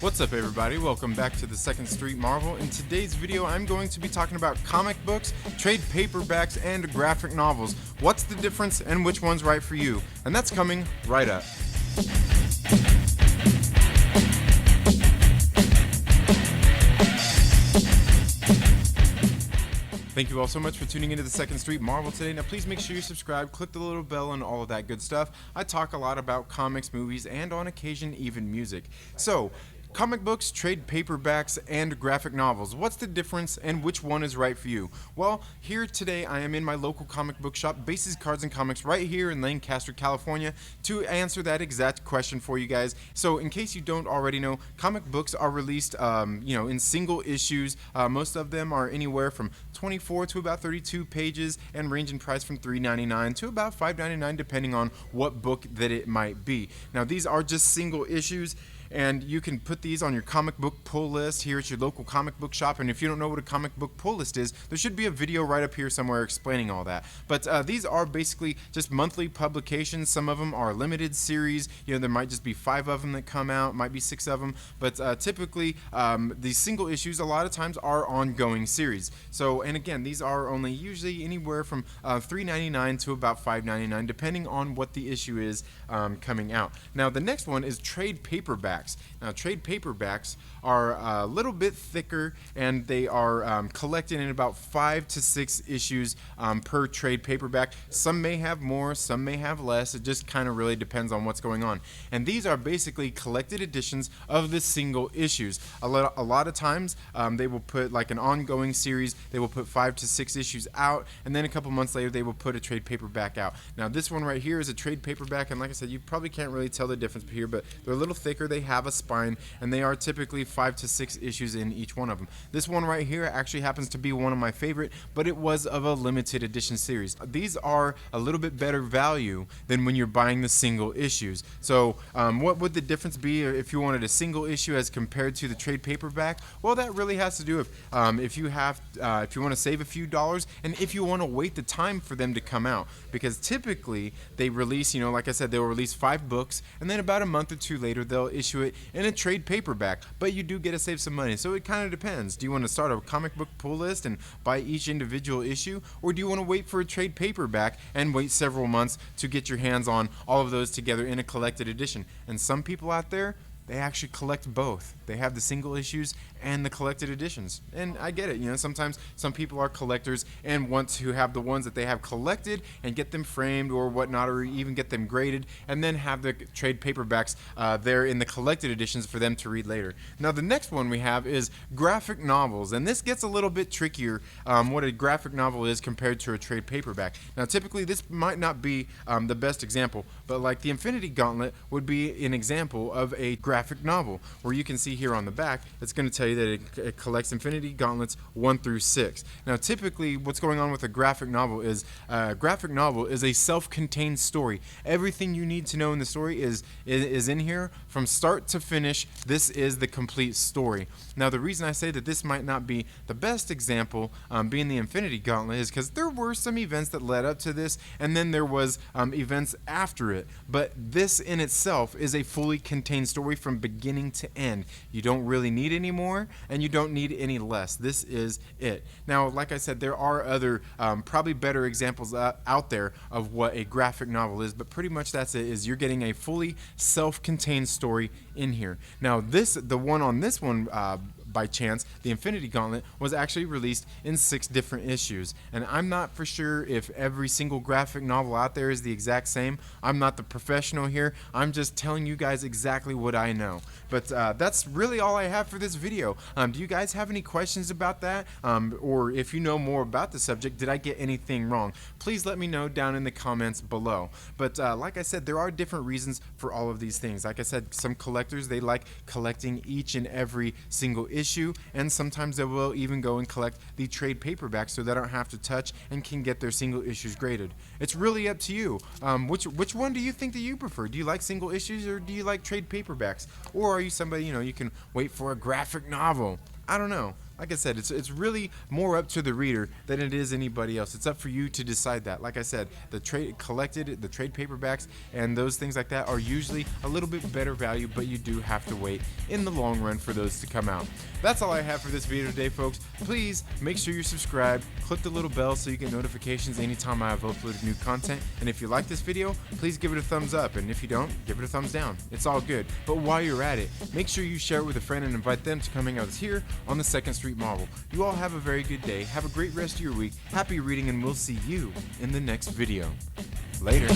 What's up everybody, welcome back to the Second Street Marvel. In today's video I'm going to be talking about comic books, trade paperbacks, and graphic novels. What's the difference and which one's right for you? And that's coming right up. Thank you all so much for tuning into the Second Street Marvel today. Now please make sure you subscribe, click the little bell, and all of that good stuff. I talk a lot about comics, movies, and on occasion even music. So, comic books, trade paperbacks, and graphic novels. What's the difference and which one is right for you? Well, here today I am in my local comic book shop, Bases Cards and Comics, right here in Lancaster, California, to answer that exact question for you guys. So in case you don't already know, comic books are released in single issues. Most of them are anywhere from 24 to about 32 pages and range in price from $3.99 to about $5.99 depending on what book that it might be. Now these are just single issues, and you can put these on your comic book pull list here at your local comic book shop. And if you don't know what a comic book pull list is, there should be a video right up here somewhere explaining all that. But these are basically just monthly publications. Some of them are limited series. There might just be 5 of them that come out, might be 6 of them. But typically, these single issues a lot of times are ongoing series. So, and again, these are only usually anywhere from $3.99 to about $5.99, depending on what the issue is coming out. Now, the next one is trade paperbacks. Now, trade paperbacks are a little bit thicker, and they are collected in about 5 to 6 issues per trade paperback. Some may have more, some may have less. It just kind of really depends on what's going on. And these are basically collected editions of the single issues. A lot of times they will put like an ongoing series. They will put 5 to 6 issues out, and then a couple months later they will put a trade paperback out. Now this one right here is a trade paperback, and like I said, you probably can't really tell the difference here, but they're a little thicker. They have a spine, and they are typically 5 to 6 issues in each one of them. This one right here actually happens to be one of my favorite, but it was of a limited edition series. These are a little bit better value than when you're buying the single issues. So what would the difference be if you wanted a single issue as compared to the trade paperback? Well, that really has to do with if you want to save a few dollars, and if you want to wait the time for them to come out, because typically they release, like I said, they'll release 5 books, and then about a month or 2 later they'll issue it in a trade paperback, but you do get to save some money. So it kind of depends. Do you want to start a comic book pull list and buy each individual issue, or do you want to wait for a trade paperback and wait several months to get your hands on all of those together in a collected edition? And some people out there, they actually collect both. They have the single issues and the collected editions. And I get it, sometimes some people are collectors and want to have the ones that they have collected and get them framed or whatnot, or even get them graded, and then have the trade paperbacks there in the collected editions for them to read later. Now the next one we have is graphic novels, and this gets a little bit trickier, what a graphic novel is compared to a trade paperback. Now typically this might not be the best example, but like the Infinity Gauntlet would be an example of a graphic novel, where you can see here on the back, it's going to tell you that it collects Infinity Gauntlets 1 through 6. Now typically what's going on with a graphic novel is a self-contained story. Everything you need to know in the story is in here from start to finish. This is the complete story. Now the reason I say that this might not be the best example, being the Infinity Gauntlet, is because there were some events that led up to this, and then there was events after it. But this in itself is a fully contained story from beginning to end. You don't really need any more, and you don't need any less. This is it. Now, like I said, there are other probably better examples out there of what a graphic novel is, but pretty much that's it. Is you're getting a fully self-contained story in here. Now, the one on this one, by chance, the Infinity Gauntlet was actually released in 6 different issues, and I'm not for sure if every single graphic novel out there is the exact same. I'm not the professional here. I'm just telling you guys exactly what I know. But that's really all I have for this video. Do you guys have any questions about that? Or if you know more about the subject, did I get anything wrong? Please let me know down in the comments below. But like I said, there are different reasons for all of these things. Like I said, some collectors, they like collecting each and every single issue, and sometimes they will even go and collect the trade paperbacks so they don't have to touch and can get their single issues graded. It's really up to you. Which one do you think that you prefer? Do you like single issues, or do you like trade paperbacks? Or are you somebody, you can wait for a graphic novel? I don't know. Like I said, it's really more up to the reader than it is anybody else. It's up for you to decide that. Like I said, the trade paperbacks and those things like that are usually a little bit better value, but you do have to wait in the long run for those to come out. That's all I have for this video today, folks. Please make sure you're subscribed, click the little bell so you get notifications anytime I have uploaded new content. And if you like this video, please give it a thumbs up, and if you don't, give it a thumbs down. It's all good. But while you're at it, make sure you share it with a friend and invite them to come hang out with us here on the 2nd Street Marvel. You all have a very good day. Have a great rest of your week. Happy reading, and we'll see you in the next video. Later.